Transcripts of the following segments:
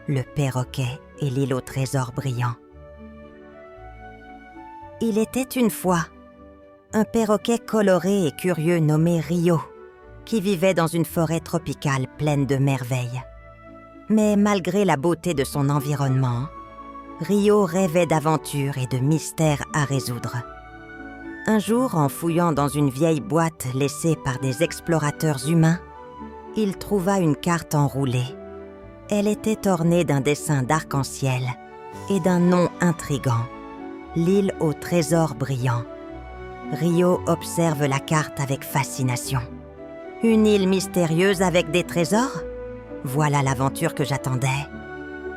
le perroquet et l'île au trésor brillant. Il était une fois un perroquet coloré et curieux nommé Rio, qui vivait dans une forêt tropicale pleine de merveilles. Mais malgré la beauté de son environnement, Rio rêvait d'aventures et de mystères à résoudre. Un jour, en fouillant dans une vieille boîte laissée par des explorateurs humains, il trouva une carte enroulée. Elle était ornée d'un dessin d'arc-en-ciel et d'un nom intrigant, l'île au trésor brillant. Rio observe la carte avec fascination. Une île mystérieuse avec des trésors ? Voilà l'aventure que j'attendais,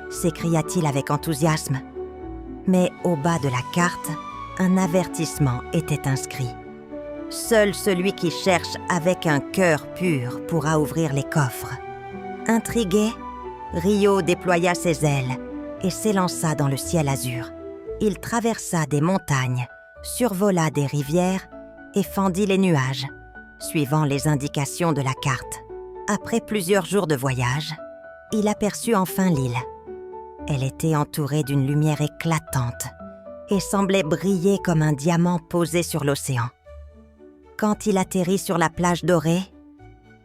s'écria-t-il avec enthousiasme. Mais au bas de la carte, un avertissement était inscrit. Seul celui qui cherche avec un cœur pur pourra ouvrir les coffres. Intrigué, Rio déploya ses ailes et s'élança dans le ciel azur. Il traversa des montagnes, survola des rivières et fendit les nuages, suivant les indications de la carte. Après plusieurs jours de voyage, il aperçut enfin l'île. Elle était entourée d'une lumière éclatante et semblait briller comme un diamant posé sur l'océan. Quand il atterrit sur la plage dorée,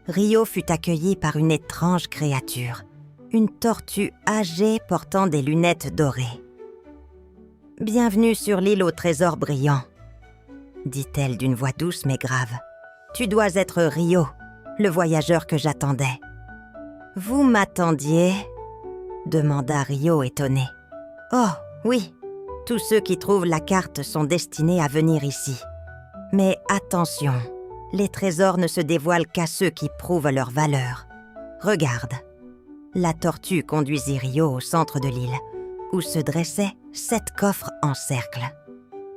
Rio fut accueilli par une étrange créature, une tortue âgée portant des lunettes dorées. « Bienvenue sur l'île au trésor brillant », dit-elle d'une voix douce mais grave. « Tu dois être Rio, le voyageur que j'attendais. »« Vous m'attendiez ?» demanda Rio étonné. « Oh, oui, tous ceux qui trouvent la carte sont destinés à venir ici. Mais attention, les trésors ne se dévoilent qu'à ceux qui prouvent leur valeur. Regarde. » La tortue conduisit Rio au centre de l'île, où se dressaient 7 coffres en cercle.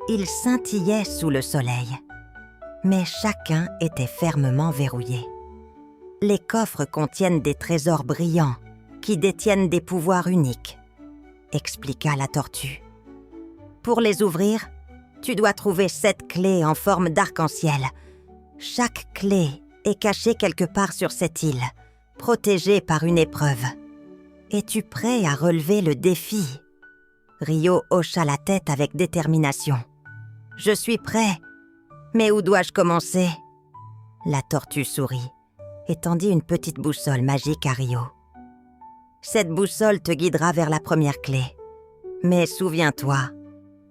Ils scintillaient sous le soleil, mais chacun était fermement verrouillé. Les coffres contiennent des trésors brillants qui détiennent des pouvoirs uniques, expliqua la tortue. Pour les ouvrir, tu dois trouver 7 clés en forme d'arc-en-ciel. Chaque clé est cachée quelque part sur cette île, protégée par une épreuve. Es-tu prêt à relever le défi ? Rio hocha la tête avec détermination. Je suis prêt, mais où dois-je commencer ? La tortue sourit et tendit une petite boussole magique à Rio. Cette boussole te guidera vers la première clé. Mais souviens-toi,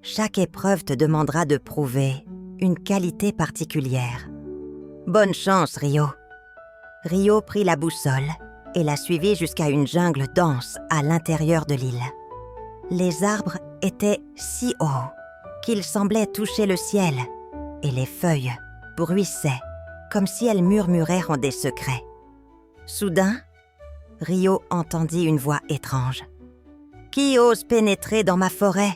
chaque épreuve te demandera de prouver une qualité particulière. Bonne chance, Rio. Rio prit la boussole et la suivit jusqu'à une jungle dense à l'intérieur de l'île. Les arbres étaient si hauts qu'ils semblaient toucher le ciel et les feuilles bruissaient comme si elles murmuraient en des secrets. Soudain, Rio entendit une voix étrange. « Qui ose pénétrer dans ma forêt ?»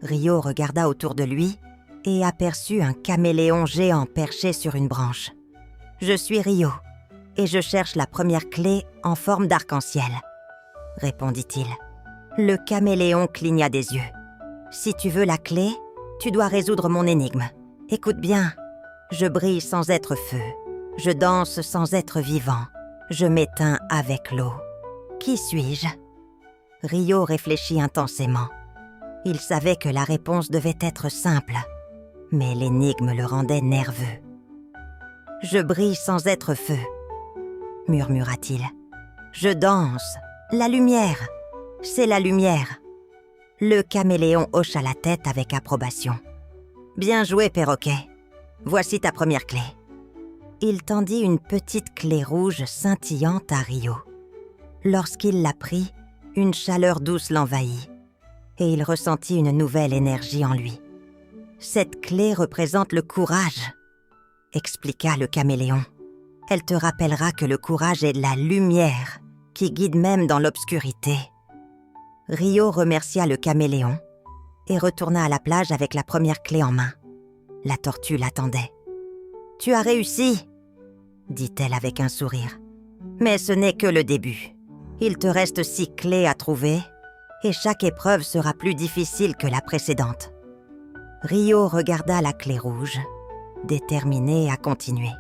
Rio regarda autour de lui et aperçut un caméléon géant perché sur une branche. « Je suis Rio et je cherche la première clé en forme d'arc-en-ciel, » répondit-il. Le caméléon cligna des yeux. « Si tu veux la clé, tu dois résoudre mon énigme. Écoute bien, je brille sans être feu, je danse sans être vivant, je m'éteins avec l'eau. Qui suis-je » Rio réfléchit intensément. Il savait que la réponse devait être simple, mais l'énigme le rendait nerveux. « Je brille sans être feu, » murmura-t-il. « Je danse, la lumière, c'est la lumière. » Le caméléon hocha la tête avec approbation. « Bien joué, perroquet. Voici ta première clé. » Il tendit une petite clé rouge scintillante à Rio. Lorsqu'il la prit, une chaleur douce l'envahit et il ressentit une nouvelle énergie en lui. « Cette clé représente le courage, » expliqua le caméléon. « Elle te rappellera que le courage est la lumière qui guide même dans l'obscurité. » Rio remercia le caméléon et retourna à la plage avec la première clé en main. La tortue l'attendait. « Tu as réussi !» dit-elle avec un sourire. « Mais ce n'est que le début. Il te reste 6 clés à trouver et chaque épreuve sera plus difficile que la précédente. » Rio regarda la clé rouge, déterminé à continuer.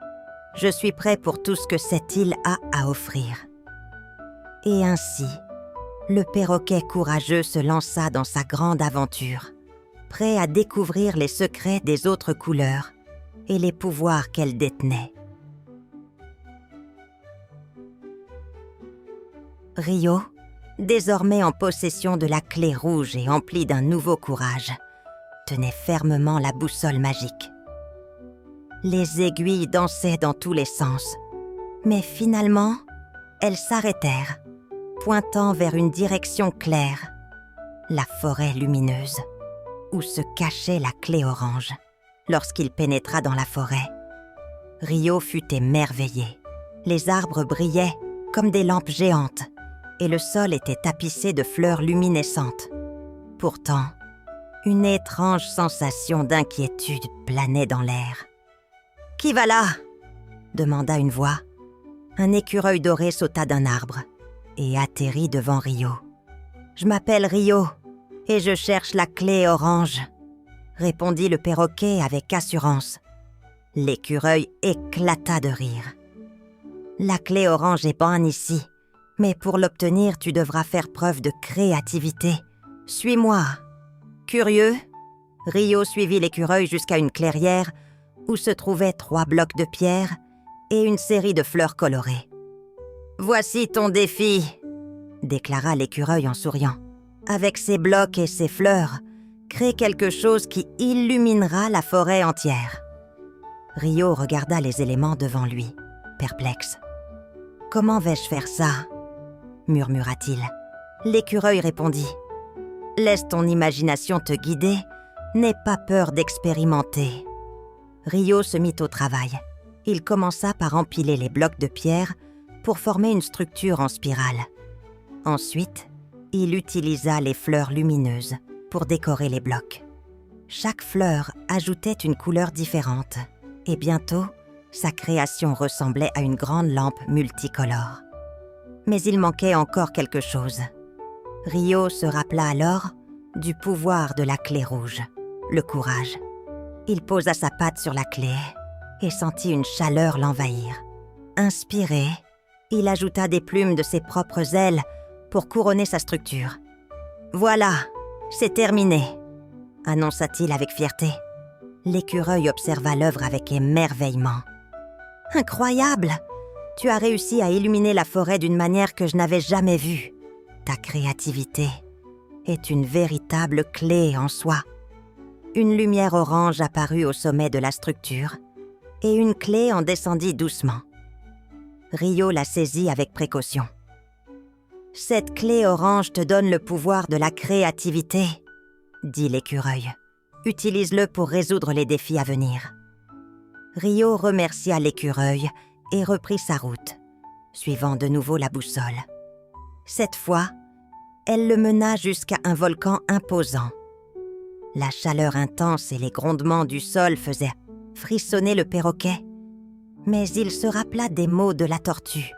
« Je suis prêt pour tout ce que cette île a à offrir. » Et ainsi, le perroquet courageux se lança dans sa grande aventure, prêt à découvrir les secrets des autres couleurs et les pouvoirs qu'elles détenaient. Rio, désormais en possession de la clé rouge et empli d'un nouveau courage, tenait fermement la boussole magique. Les aiguilles dansaient dans tous les sens, mais finalement, elles s'arrêtèrent, pointant vers une direction claire, la forêt lumineuse, où se cachait la clé orange. Lorsqu'il pénétra dans la forêt, Rio fut émerveillé. Les arbres brillaient comme des lampes géantes, et le sol était tapissé de fleurs luminescentes. Pourtant, une étrange sensation d'inquiétude planait dans l'air. « Qui va là ?» demanda une voix. Un écureuil doré sauta d'un arbre et atterrit devant Rio. « Je m'appelle Rio et je cherche la clé orange », répondit le perroquet avec assurance. L'écureuil éclata de rire. « La clé orange est bonne ici, mais pour l'obtenir, tu devras faire preuve de créativité. Suis-moi. » Curieux, Rio suivit l'écureuil jusqu'à une clairière où se trouvaient 3 blocs de pierre et une série de fleurs colorées. « Voici ton défi !» déclara l'écureuil en souriant. « Avec ces blocs et ces fleurs, crée quelque chose qui illuminera la forêt entière. » Rio regarda les éléments devant lui, perplexe. « Comment vais-je faire ça ?» murmura-t-il. L'écureuil répondit. « Laisse ton imagination te guider, n'aie pas peur d'expérimenter. » Rio se mit au travail. Il commença par empiler les blocs de pierre pour former une structure en spirale. Ensuite, il utilisa les fleurs lumineuses pour décorer les blocs. Chaque fleur ajoutait une couleur différente et bientôt, sa création ressemblait à une grande lampe multicolore. Mais il manquait encore quelque chose. Rio se rappela alors du pouvoir de la clé rouge, le courage. Il posa sa patte sur la clé et sentit une chaleur l'envahir. Inspiré, il ajouta des plumes de ses propres ailes pour couronner sa structure. « Voilà, c'est terminé !» annonça-t-il avec fierté. L'écureuil observa l'œuvre avec émerveillement. « Incroyable! Tu as réussi à illuminer la forêt d'une manière que je n'avais jamais vue. Ta créativité est une véritable clé en soi. » Une lumière orange apparut au sommet de la structure et une clé en descendit doucement. Rio la saisit avec précaution. « Cette clé orange te donne le pouvoir de la créativité, » dit l'écureuil. « Utilise-le pour résoudre les défis à venir. » Rio remercia l'écureuil et reprit sa route, suivant de nouveau la boussole. Cette fois, elle le mena jusqu'à un volcan imposant. La chaleur intense et les grondements du sol faisaient frissonner le perroquet, mais il se rappela des mots de la tortue.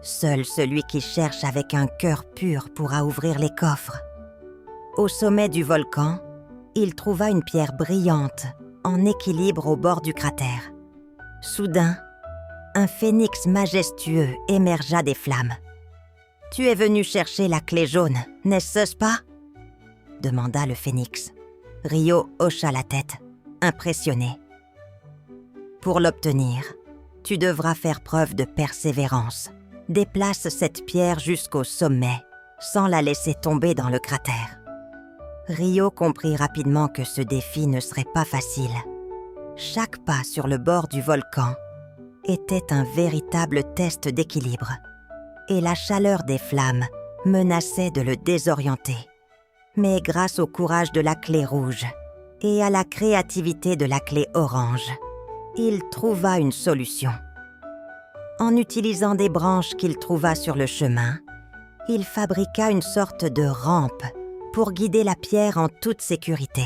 Seul celui qui cherche avec un cœur pur pourra ouvrir les coffres. Au sommet du volcan, il trouva une pierre brillante, en équilibre au bord du cratère. Soudain, un phénix majestueux émergea des flammes. « Tu es venu chercher la clé jaune, n'est-ce pas ?» demanda le phénix. Rio hocha la tête, impressionné. « Pour l'obtenir, tu devras faire preuve de persévérance. Déplace cette pierre jusqu'au sommet, sans la laisser tomber dans le cratère. » Rio comprit rapidement que ce défi ne serait pas facile. Chaque pas sur le bord du volcan était un véritable test d'équilibre, et la chaleur des flammes menaçait de le désorienter. Mais grâce au courage de la clé rouge et à la créativité de la clé orange, il trouva une solution. En utilisant des branches qu'il trouva sur le chemin, il fabriqua une sorte de rampe pour guider la pierre en toute sécurité.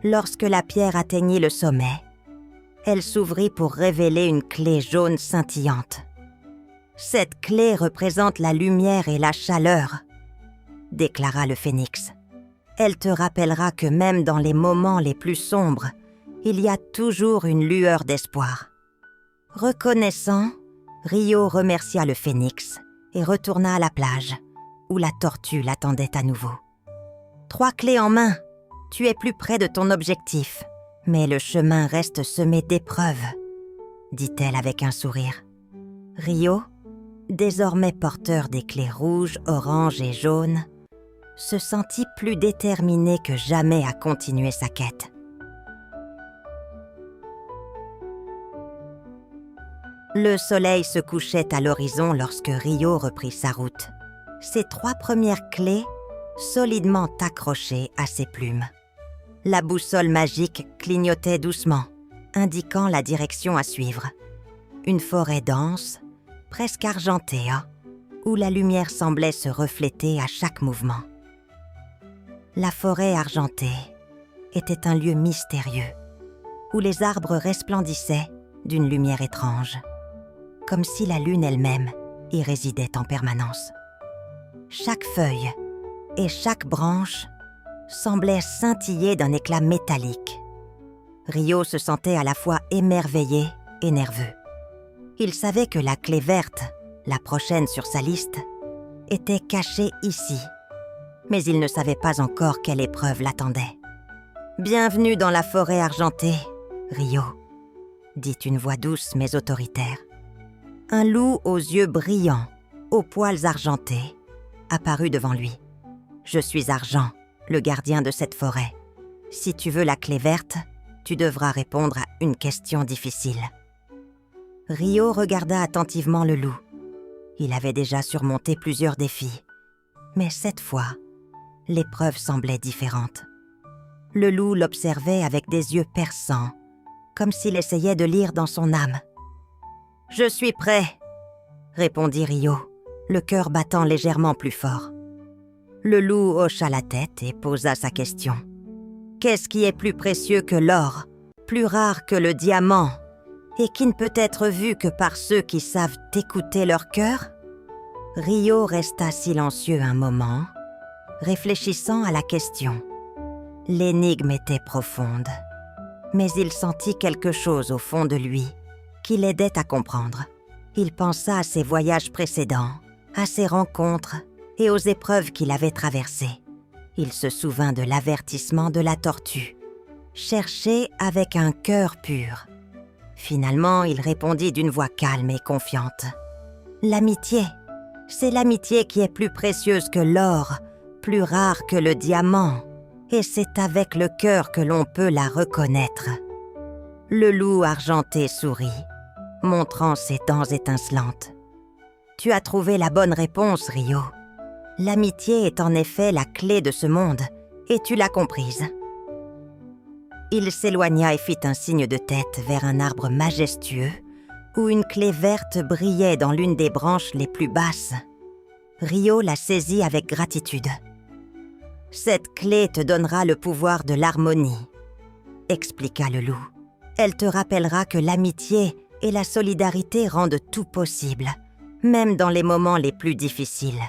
Lorsque la pierre atteignit le sommet, elle s'ouvrit pour révéler une clé jaune scintillante. « Cette clé représente la lumière et la chaleur », déclara le phénix. « Elle te rappellera que même dans les moments les plus sombres, il y a toujours une lueur d'espoir. » Reconnaissant, Rio remercia le phénix et retourna à la plage, où la tortue l'attendait à nouveau. « 3 clés en main, tu es plus près de ton objectif, mais le chemin reste semé d'épreuves, » dit-elle avec un sourire. Rio, désormais porteur des clés rouges, oranges et jaunes, se sentit plus déterminé que jamais à continuer sa quête. Le soleil se couchait à l'horizon lorsque Rio reprit sa route, ses 3 premières clés solidement accrochées à ses plumes. La boussole magique clignotait doucement, indiquant la direction à suivre. Une forêt dense, presque argentée, où la lumière semblait se refléter à chaque mouvement. La forêt argentée était un lieu mystérieux, où les arbres resplendissaient d'une lumière étrange, comme si la lune elle-même y résidait en permanence. Chaque feuille et chaque branche semblait scintiller d'un éclat métallique. Rio se sentait à la fois émerveillé et nerveux. Il savait que la clé verte, la prochaine sur sa liste, était cachée ici, mais il ne savait pas encore quelle épreuve l'attendait. « Bienvenue dans la forêt argentée, Rio », dit une voix douce mais autoritaire. Un loup aux yeux brillants, aux poils argentés, apparut devant lui. « Je suis Argent, le gardien de cette forêt. Si tu veux la clé verte, tu devras répondre à une question difficile. » Rio regarda attentivement le loup. Il avait déjà surmonté plusieurs défis, mais cette fois, l'épreuve semblait différente. Le loup l'observait avec des yeux perçants, comme s'il essayait de lire dans son âme. « Je suis prêt », répondit Rio, le cœur battant légèrement plus fort. Le loup hocha la tête et posa sa question. « Qu'est-ce qui est plus précieux que l'or, plus rare que le diamant, et qui ne peut être vu que par ceux qui savent écouter leur cœur ?» Rio resta silencieux un moment, réfléchissant à la question. L'énigme était profonde, mais il sentit quelque chose au fond de lui qui l'aidait à comprendre. Il pensa à ses voyages précédents, à ses rencontres et aux épreuves qu'il avait traversées. Il se souvint de l'avertissement de la tortue. Chercher avec un cœur pur. Finalement, il répondit d'une voix calme et confiante. « L'amitié, c'est l'amitié qui est plus précieuse que l'or, plus rare que le diamant, et c'est avec le cœur que l'on peut la reconnaître. » Le loup argenté sourit, montrant ses dents étincelantes. « Tu as trouvé la bonne réponse, Rio. L'amitié est en effet la clé de ce monde, et tu l'as comprise. » Il s'éloigna et fit un signe de tête vers un arbre majestueux où une clé verte brillait dans l'une des branches les plus basses. Rio la saisit avec gratitude. « Cette clé te donnera le pouvoir de l'harmonie, » expliqua le loup. « Elle te rappellera que l'amitié et la solidarité rendent tout possible, même dans les moments les plus difficiles. »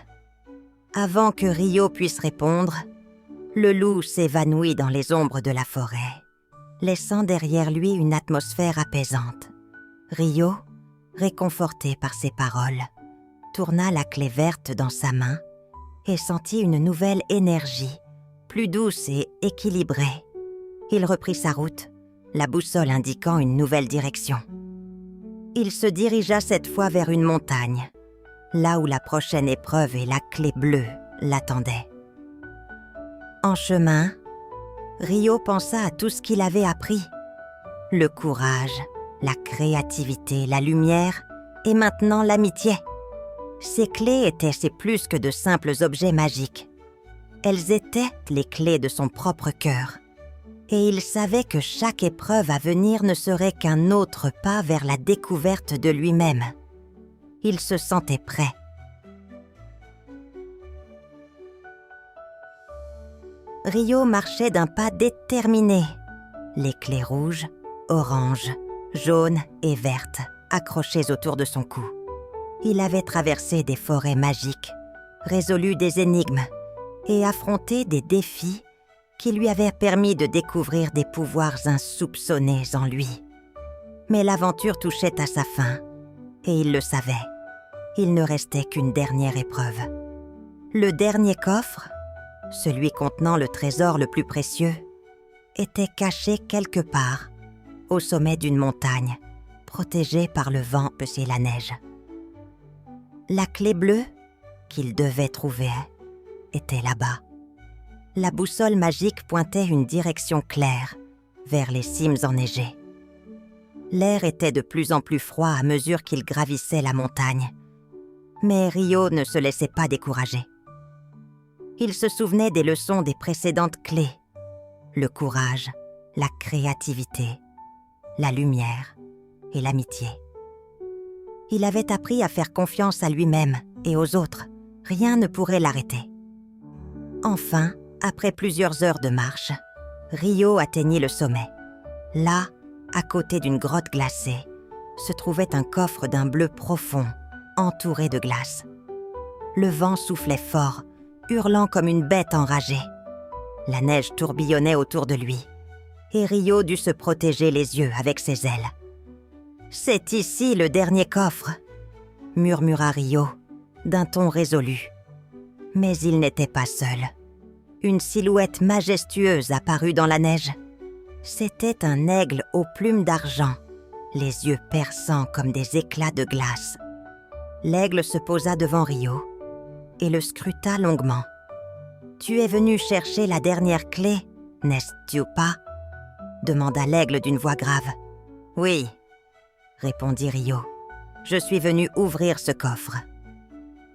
Avant que Rio puisse répondre, le loup s'évanouit dans les ombres de la forêt, laissant derrière lui une atmosphère apaisante. Rio, réconforté par ces paroles, tourna la clé verte dans sa main et sentit une nouvelle énergie, plus douce et équilibrée. Il reprit sa route, la boussole indiquant une nouvelle direction. Il se dirigea cette fois vers une montagne, là où la prochaine épreuve et la clé bleue l'attendaient. En chemin, Rio pensa à tout ce qu'il avait appris. Le courage, la créativité, la lumière et maintenant l'amitié. Ces clés étaient plus que de simples objets magiques. Elles étaient les clés de son propre cœur. Et il savait que chaque épreuve à venir ne serait qu'un autre pas vers la découverte de lui-même. Il se sentait prêt. Rio marchait d'un pas déterminé, les clés rouges, oranges, jaunes et vertes accrochées autour de son cou. Il avait traversé des forêts magiques, résolu des énigmes et affronté des défis qui lui avaient permis de découvrir des pouvoirs insoupçonnés en lui. Mais l'aventure touchait à sa fin, et il le savait. Il ne restait qu'une dernière épreuve. Le dernier coffre, celui contenant le trésor le plus précieux, était caché quelque part, au sommet d'une montagne, protégé par le vent et la neige. La clé bleue, qu'il devait trouver, était là-bas. La boussole magique pointait une direction claire, vers les cimes enneigées. L'air était de plus en plus froid à mesure qu'il gravissait la montagne. Mais Rio ne se laissait pas décourager. Il se souvenait des leçons des précédentes clés. Le courage, la créativité, la lumière et l'amitié. Il avait appris à faire confiance à lui-même et aux autres. Rien ne pourrait l'arrêter. Enfin, après plusieurs heures de marche, Rio atteignit le sommet. Là, à côté d'une grotte glacée, se trouvait un coffre d'un bleu profond, entouré de glace. Le vent soufflait fort, hurlant comme une bête enragée. La neige tourbillonnait autour de lui, et Rio dut se protéger les yeux avec ses ailes. « C'est ici le dernier coffre !» murmura Rio, d'un ton résolu. Mais il n'était pas seul. Une silhouette majestueuse apparut dans la neige. C'était un aigle aux plumes d'argent, les yeux perçants comme des éclats de glace. L'aigle se posa devant Rio et le scruta longuement. « Tu es venu chercher la dernière clé, n'est-ce pas ?» demanda l'aigle d'une voix grave. « Oui, » répondit Rio. « Je suis venu ouvrir ce coffre. »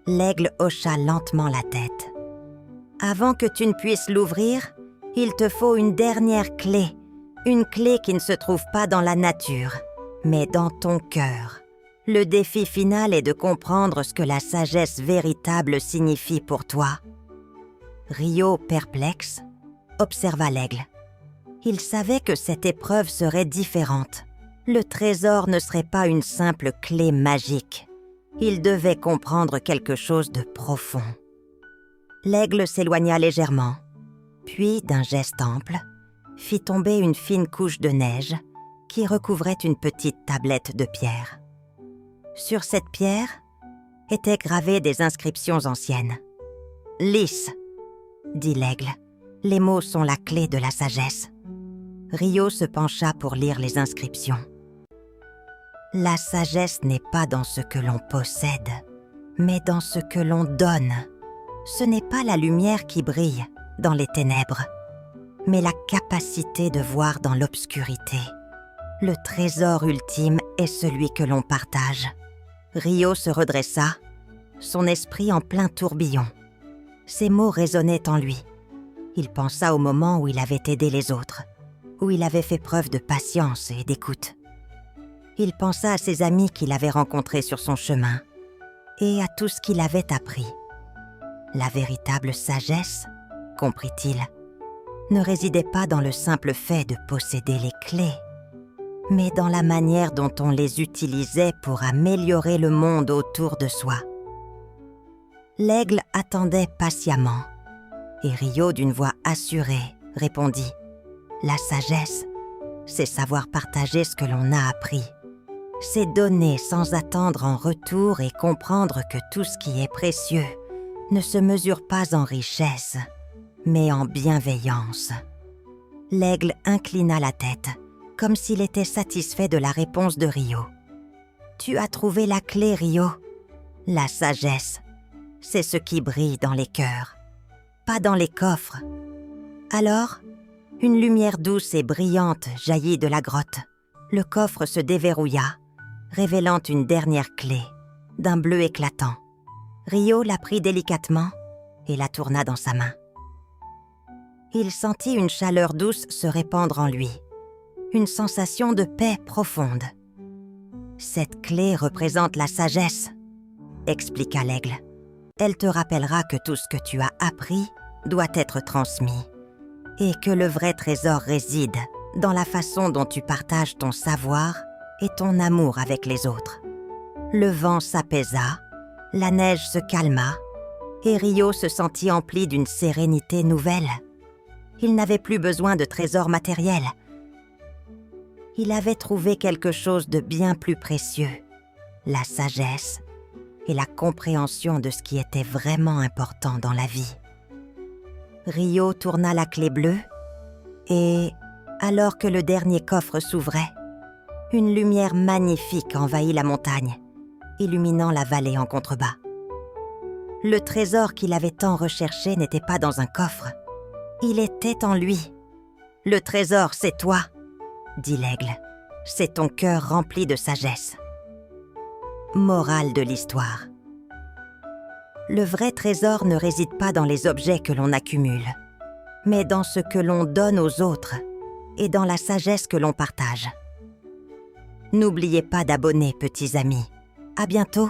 L'aigle hocha lentement la tête. « Avant que tu ne puisses l'ouvrir, il te faut une dernière clé. Une clé qui ne se trouve pas dans la nature, mais dans ton cœur. Le défi final est de comprendre ce que la sagesse véritable signifie pour toi. » Rio, perplexe, observa l'aigle. Il savait que cette épreuve serait différente. Le trésor ne serait pas une simple clé magique. Il devait comprendre quelque chose de profond. L'aigle s'éloigna légèrement, puis, d'un geste ample, fit tomber une fine couche de neige qui recouvrait une petite tablette de pierre. Sur cette pierre étaient gravées des inscriptions anciennes. « Lys », dit l'aigle, « les mots sont la clé de la sagesse. » Rio se pencha pour lire les inscriptions. « La sagesse n'est pas dans ce que l'on possède, mais dans ce que l'on donne. Ce n'est pas la lumière qui brille dans les ténèbres, mais la capacité de voir dans l'obscurité. Le trésor ultime est celui que l'on partage. » Rio se redressa, son esprit en plein tourbillon. Ces mots résonnaient en lui. Il pensa au moment où il avait aidé les autres, où il avait fait preuve de patience et d'écoute. Il pensa à ses amis qu'il avait rencontrés sur son chemin et à tout ce qu'il avait appris. La véritable sagesse, comprit-il, ne résidait pas dans le simple fait de posséder les clés, mais dans la manière dont on les utilisait pour améliorer le monde autour de soi. L'aigle attendait patiemment, et Rio, d'une voix assurée, répondit « La sagesse, c'est savoir partager ce que l'on a appris. C'est donner sans attendre en retour et comprendre que tout ce qui est précieux ne se mesure pas en richesse, mais en bienveillance. » L'aigle inclina la tête, comme s'il était satisfait de la réponse de Rio. « Tu as trouvé la clé, Rio. La sagesse, c'est ce qui brille dans les cœurs, pas dans les coffres. » Alors, une lumière douce et brillante jaillit de la grotte. Le coffre se déverrouilla, révélant une dernière clé, d'un bleu éclatant. Rio la prit délicatement et la tourna dans sa main. Il sentit une chaleur douce se répandre en lui, une sensation de paix profonde. « Cette clé représente la sagesse », expliqua l'aigle. « Elle te rappellera que tout ce que tu as appris doit être transmis et que le vrai trésor réside dans la façon dont tu partages ton savoir et ton amour avec les autres. » Le vent s'apaisa, la neige se calma et Rio se sentit empli d'une sérénité nouvelle. Il n'avait plus besoin de trésors matériels. Il avait trouvé quelque chose de bien plus précieux, la sagesse et la compréhension de ce qui était vraiment important dans la vie. Rio tourna la clé bleue et, alors que le dernier coffre s'ouvrait, une lumière magnifique envahit la montagne, illuminant la vallée en contrebas. Le trésor qu'il avait tant recherché n'était pas dans un coffre. Il était en lui. « Le trésor, c'est toi !» dit l'aigle. « C'est ton cœur rempli de sagesse. » Morale de l'histoire. Le vrai trésor ne réside pas dans les objets que l'on accumule, mais dans ce que l'on donne aux autres et dans la sagesse que l'on partage. N'oubliez pas d'abonner, petits amis. À bientôt!